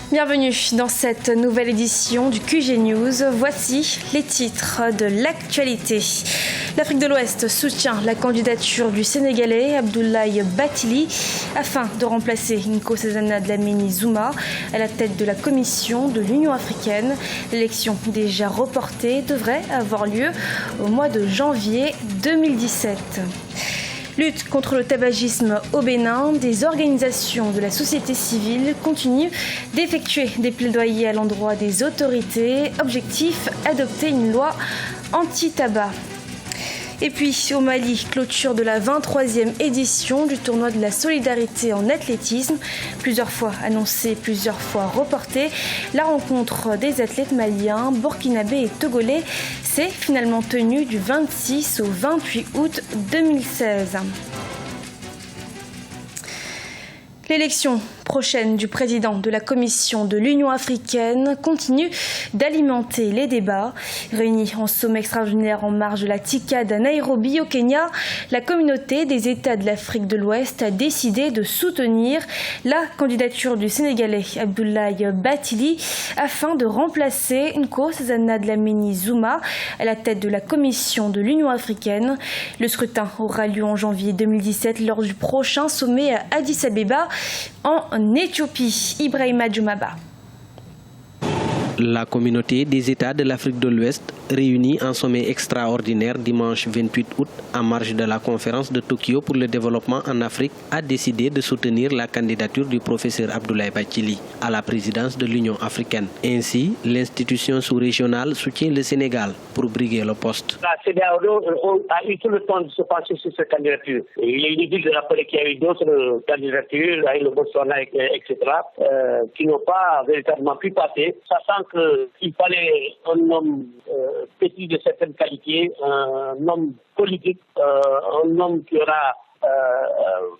Bienvenue dans cette nouvelle édition du QG News. Voici les titres de l'actualité. L'Afrique de l'Ouest soutient la candidature du Sénégalais Abdoulaye Bathily afin de remplacer Nkosazana Dlamini Zuma à la tête de la Commission de l'Union africaine. L'élection déjà reportée devrait avoir lieu au mois de janvier 2017. Lutte contre le tabagisme au Bénin, des organisations de la société civile continuent d'effectuer des plaidoyers à l'endroit des autorités. Objectif, adopter une loi anti-tabac. Et puis au Mali, clôture de la 23e édition du tournoi de la solidarité en athlétisme. Plusieurs fois annoncé, plusieurs fois reporté, la rencontre des athlètes maliens, burkinabés et togolais s'est finalement tenue du 26 au 28 août 2016. L'élection prochaine du président de la Commission de l'Union africaine continue d'alimenter les débats. Réunis en sommet extraordinaire en marge de la TICAD à Nairobi, au Kenya, la communauté des États de l'Afrique de l'Ouest a décidé de soutenir la candidature du Sénégalais Abdoulaye Bathily afin de remplacer Nkosazana Dlamini Zuma à la tête de la Commission de l'Union africaine. Le scrutin aura lieu en janvier 2017 lors du prochain sommet à Addis Abeba en Éthiopie. Ibrahima Djoumaba. La communauté des États de l'Afrique de l'Ouest, réunie en sommet extraordinaire dimanche 28 août en marge de la conférence de Tokyo pour le développement en Afrique, a décidé de soutenir la candidature du professeur Abdoulaye Bathily à la présidence de l'Union africaine. Ainsi, l'institution sous-régionale soutient le Sénégal pour briguer le poste. La CEDEAO a eu tout le temps de se pencher sur cette candidature. Il est inutile de rappeler qu'il y a eu d'autres candidatures, avec le Botswana, etc., qui n'ont pas véritablement pu passer, sachant qu'il fallait un homme petit de certaines qualités, un homme politique, un homme qui aura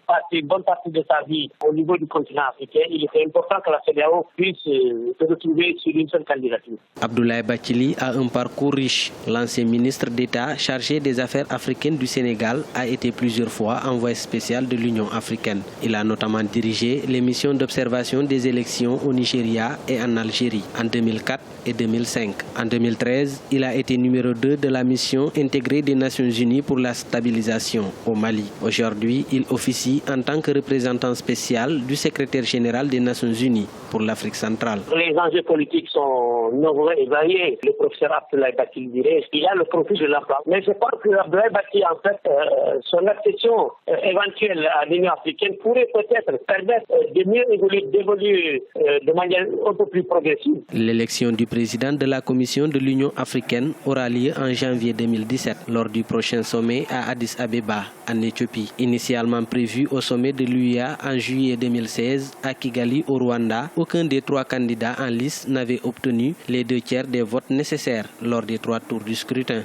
passé une bonne partie de sa vie au niveau du continent africain. Il était important que la CEDEAO puisse se retrouver sur une seule candidature. Abdoulaye Bathily a un parcours riche. L'ancien ministre d'État chargé des affaires africaines du Sénégal a été plusieurs fois envoyé spécial de l'Union africaine. Il a notamment dirigé les missions d'observation des élections au Nigeria et en Algérie en 2004 et 2005. En 2013, il a été numéro 2 de la mission intégrée des Nations Unies pour la stabilisation au Mali. Aujourd'hui, il officie en tant que représentant spécial du secrétaire général des Nations Unies pour l'Afrique centrale. Les enjeux politiques sont nombreux et variés. Le professeur Abdoulaye Bathily dirait qu'il a le profil de l'emploi. Mais je pense que Abdoulaye Bathily, en fait, son accession éventuelle à l'Union africaine pourrait peut-être permettre de mieux d'évoluer de manière un peu plus progressive. L'élection du président de la Commission de l'Union africaine aura lieu en janvier 2017 lors du prochain sommet à Addis Abeba, en Éthiopie. Initialement prévu au sommet de l'UIA en juillet 2016 à Kigali au Rwanda, aucun des 3 candidats en lice n'avait obtenu les 2/3 des votes nécessaires lors des 3 tours du scrutin.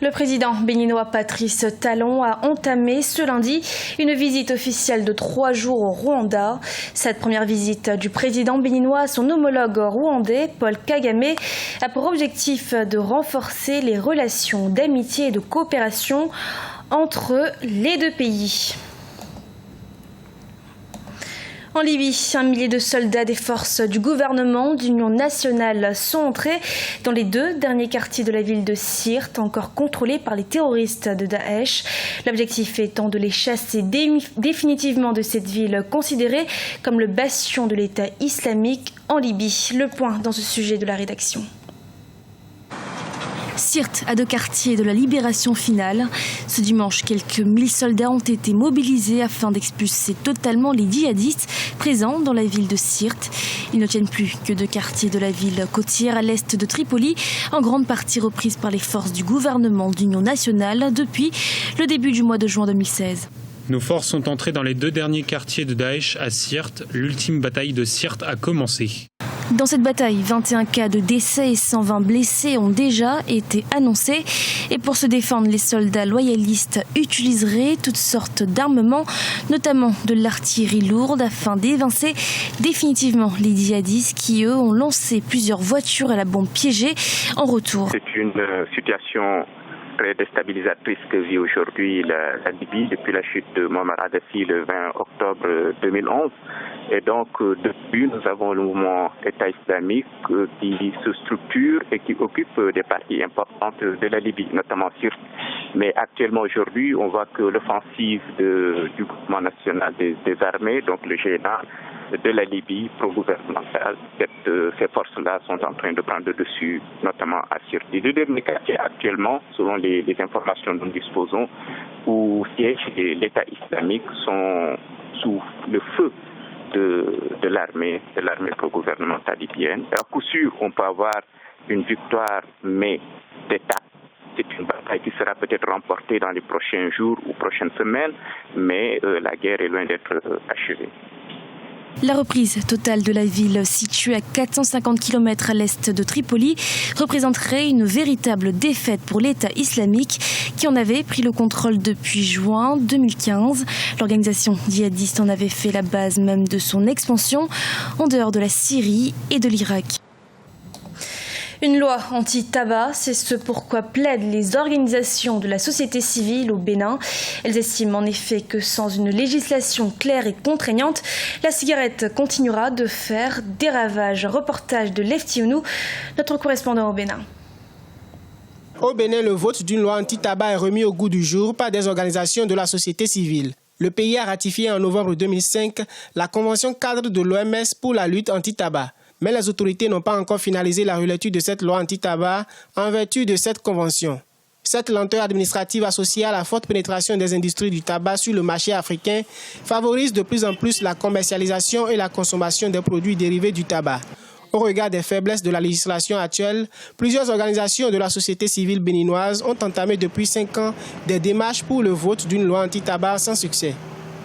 Le président béninois Patrice Talon a entamé ce lundi une visite officielle de 3 jours au Rwanda. Cette première visite du président béninois à son homologue rwandais, Paul Kagame, a pour objectif de renforcer les relations d'amitié et de coopération entre les deux pays. En Libye, 1 millier de soldats des forces du gouvernement d'union nationale sont entrés dans les 2 derniers quartiers de la ville de Sirte, encore contrôlés par les terroristes de Daesh. L'objectif étant de les chasser définitivement de cette ville considérée comme le bastion de l'État islamique en Libye. Le point dans ce sujet de la rédaction. Sirte a 2 quartiers de la libération finale. Ce dimanche, quelques 1000 soldats ont été mobilisés afin d'expulser totalement les djihadistes présents dans la ville de Sirte. Ils ne tiennent plus que 2 quartiers de la ville côtière à l'est de Tripoli, en grande partie reprise par les forces du gouvernement d'union nationale depuis le début du mois de juin 2016. Nos forces sont entrées dans les 2 derniers quartiers de Daesh à Sirte. L'ultime bataille de Sirte a commencé. Dans cette bataille, 21 cas de décès et 120 blessés ont déjà été annoncés. Et pour se défendre, les soldats loyalistes utiliseraient toutes sortes d'armements, notamment de l'artillerie lourde, afin d'évincer définitivement les djihadistes qui, eux, ont lancé plusieurs voitures à la bombe piégée en retour. C'est une situation très déstabilisatrice que vit aujourd'hui la Libye depuis la chute de Muammar Kadhafi le 20 octobre 2011. Et donc, depuis, nous avons le mouvement État islamique qui se structure et qui occupe des parties importantes de la Libye, notamment Sirte. Mais actuellement, aujourd'hui, on voit que l'offensive du groupement national des armées, donc le GNA, de la Libye pro-gouvernementale, ces forces-là sont en train de prendre le dessus, notamment à Sirte. Les deux derniers quartiers actuellement, selon les informations dont nous disposons, où siège l'État islamique, sont sous le feu de l'armée pro-gouvernementale libyenne. À coup sûr, on peut avoir une victoire, mais d'État. C'est une bataille qui sera peut-être remportée dans les prochains jours ou prochaines semaines, mais la guerre est loin d'être achevée. La reprise totale de la ville, située à 450 km à l'est de Tripoli, représenterait une véritable défaite pour l'État islamique qui en avait pris le contrôle depuis juin 2015. L'organisation djihadiste en avait fait la base même de son expansion en dehors de la Syrie et de l'Irak. Une loi anti-tabac, c'est ce pourquoi plaident les organisations de la société civile au Bénin. Elles estiment en effet que sans une législation claire et contraignante, la cigarette continuera de faire des ravages. Reportage de Lefty Ounou, notre correspondant au Bénin. Au Bénin, le vote d'une loi anti-tabac est remis au goût du jour par des organisations de la société civile. Le pays a ratifié en novembre 2005 la convention cadre de l'OMS pour la lutte anti-tabac. Mais les autorités n'ont pas encore finalisé la relecture de cette loi anti-tabac en vertu de cette convention. Cette lenteur administrative associée à la forte pénétration des industries du tabac sur le marché africain favorise de plus en plus la commercialisation et la consommation des produits dérivés du tabac. Au regard des faiblesses de la législation actuelle, plusieurs organisations de la société civile béninoise ont entamé depuis 5 ans des démarches pour le vote d'une loi anti-tabac sans succès.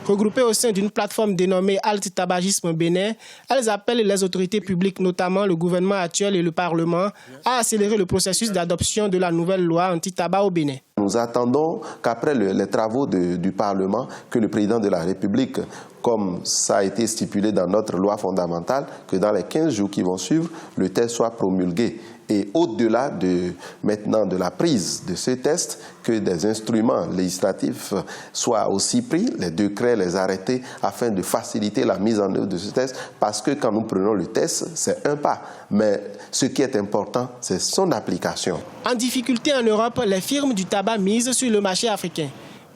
Regroupées au sein d'une plateforme dénommée Alt Tabagisme Bénin, elles appellent les autorités publiques, notamment le gouvernement actuel et le Parlement, à accélérer le processus d'adoption de la nouvelle loi anti-tabac au Bénin. Nous attendons qu'après les travaux du Parlement, que le président de la République, comme ça a été stipulé dans notre loi fondamentale, que dans les 15 jours qui vont suivre, le texte soit promulgué. Et au-delà de la prise de ce texte, que des instruments législatifs soient aussi pris, les décrets, les arrêtés, afin de faciliter la mise en œuvre de ce texte. Parce que quand nous prenons le texte, c'est un pas. Mais ce qui est important, c'est son application. En difficulté en Europe, les firmes du tabac misent sur le marché africain.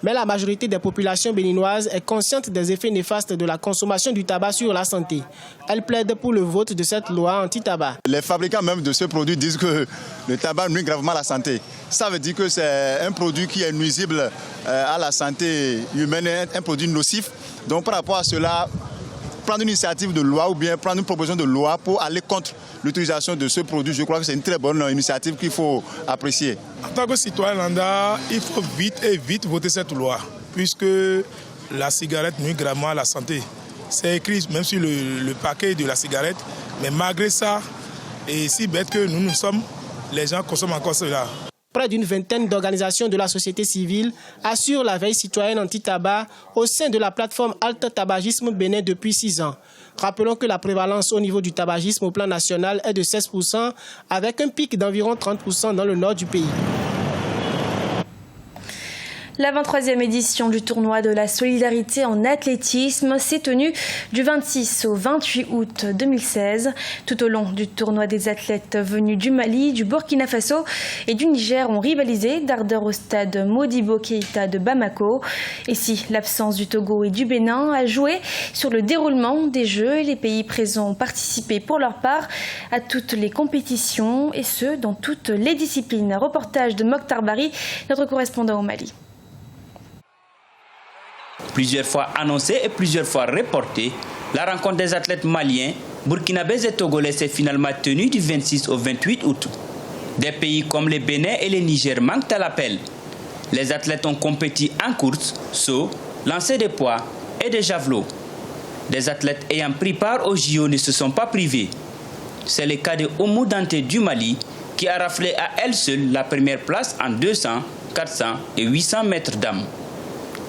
Mais la majorité des populations béninoises est consciente des effets néfastes de la consommation du tabac sur la santé. Elle plaide pour le vote de cette loi anti-tabac. Les fabricants même de ce produit disent que le tabac nuit gravement à la santé. Ça veut dire que c'est un produit qui est nuisible à la santé humaine, un produit nocif. Donc par rapport à cela, prendre une initiative de loi ou bien prendre une proposition de loi pour aller contre l'utilisation de ce produit, je crois que c'est une très bonne initiative qu'il faut apprécier. En tant que citoyen lambda, il faut vite voter cette loi, puisque la cigarette nuit gravement à la santé. C'est écrit même sur le paquet de la cigarette, mais malgré ça, et si bête que nous sommes, les gens consomment encore cela. Près d'une vingtaine d'organisations de la société civile assurent la veille citoyenne anti-tabac au sein de la plateforme Alt Tabagisme Bénin depuis 6 ans. Rappelons que la prévalence au niveau du tabagisme au plan national est de 16%, avec un pic d'environ 30% dans le nord du pays. La 23e édition du tournoi de la solidarité en athlétisme s'est tenue du 26 au 28 août 2016. Tout au long du tournoi, des athlètes venus du Mali, du Burkina Faso et du Niger ont rivalisé d'ardeur au stade Modibo Keïta de Bamako. Et si l'absence du Togo et du Bénin a joué sur le déroulement des Jeux, les pays présents ont participé pour leur part à toutes les compétitions et ce, dans toutes les disciplines. Reportage de Mokhtar Bari, notre correspondant au Mali. Plusieurs fois annoncée et plusieurs fois reportée, la rencontre des athlètes maliens, burkinabés et togolais s'est finalement tenue du 26 au 28 août. Des pays comme le Bénin et le Niger manquent à l'appel. Les athlètes ont compéti en course, saut, lancer des poids et des javelots. Des athlètes ayant pris part au JO ne se sont pas privés. C'est le cas de Oumou Dante du Mali qui a raflé à elle seule la première place en 200, 400 et 800 mètres dames.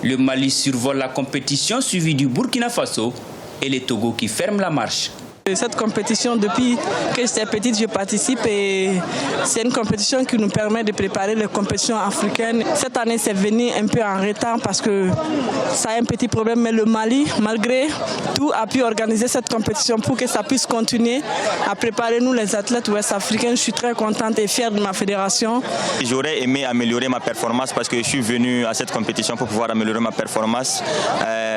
Le Mali survole la compétition suivie du Burkina Faso et le Togo qui ferme la marche. Cette compétition, depuis que j'étais petite, je participe et c'est une compétition qui nous permet de préparer les compétitions africaines. Cette année, c'est venu un peu en retard parce que ça a un petit problème, mais le Mali, malgré tout, a pu organiser cette compétition pour que ça puisse continuer à préparer nous les athlètes ouest-africains. Je suis très contente et fière de ma fédération. J'aurais aimé améliorer ma performance parce que je suis venu à cette compétition pour pouvoir améliorer ma performance.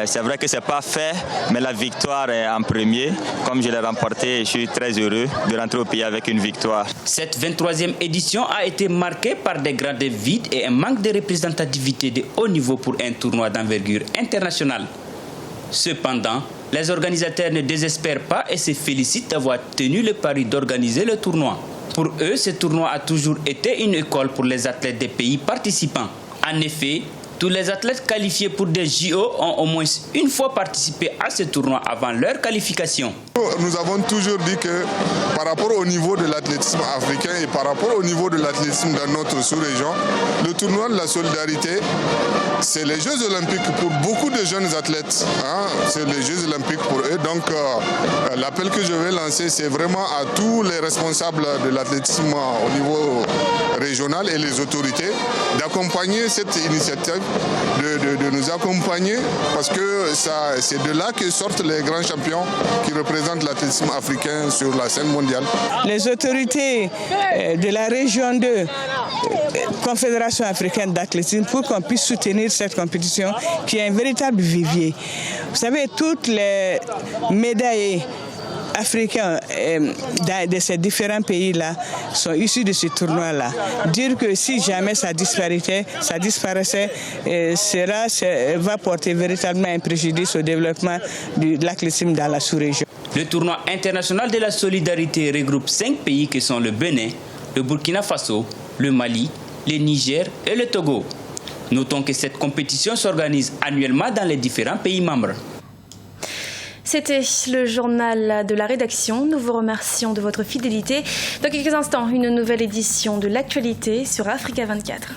C'est vrai que ce n'est pas fait, mais la victoire est en premier. Comme je l'ai remporté, je suis très heureux de rentrer au pays avec une victoire. Cette 23e édition a été marquée par des gradés vides et un manque de représentativité de haut niveau pour un tournoi d'envergure internationale. Cependant, les organisateurs ne désespèrent pas et se félicitent d'avoir tenu le pari d'organiser le tournoi. Pour eux, ce tournoi a toujours été une école pour les athlètes des pays participants. En effet, tous les athlètes qualifiés pour des JO ont au moins une fois participé à ce tournoi avant leur qualification. Nous avons toujours dit que par rapport au niveau de l'athlétisme africain et par rapport au niveau de l'athlétisme dans notre sous-région, le tournoi de la solidarité, c'est les Jeux Olympiques pour beaucoup de jeunes athlètes. C'est les Jeux Olympiques pour eux. Donc l'appel que je vais lancer, c'est vraiment à tous les responsables de l'athlétisme au niveau régional et les autorités d'accompagner cette initiative, de nous accompagner parce que c'est de là que sortent les grands champions qui représentent l'athlétisme africain sur la scène mondiale. Les autorités de la région de Confédération africaine d'athlétisme pour qu'on puisse soutenir cette compétition qui est un véritable vivier. Vous savez, toutes les médailles africains de ces différents pays-là sont issus de ce tournoi-là. Dire que si jamais ça disparaissait, va porter véritablement un préjudice au développement de l'athlétisme dans la sous-région. Le tournoi international de la solidarité regroupe 5 pays qui sont le Bénin, le Burkina Faso, le Mali, le Niger et le Togo. Notons que cette compétition s'organise annuellement dans les différents pays membres. C'était le journal de la rédaction. Nous vous remercions de votre fidélité. Dans quelques instants, une nouvelle édition de l'actualité sur Africa 24.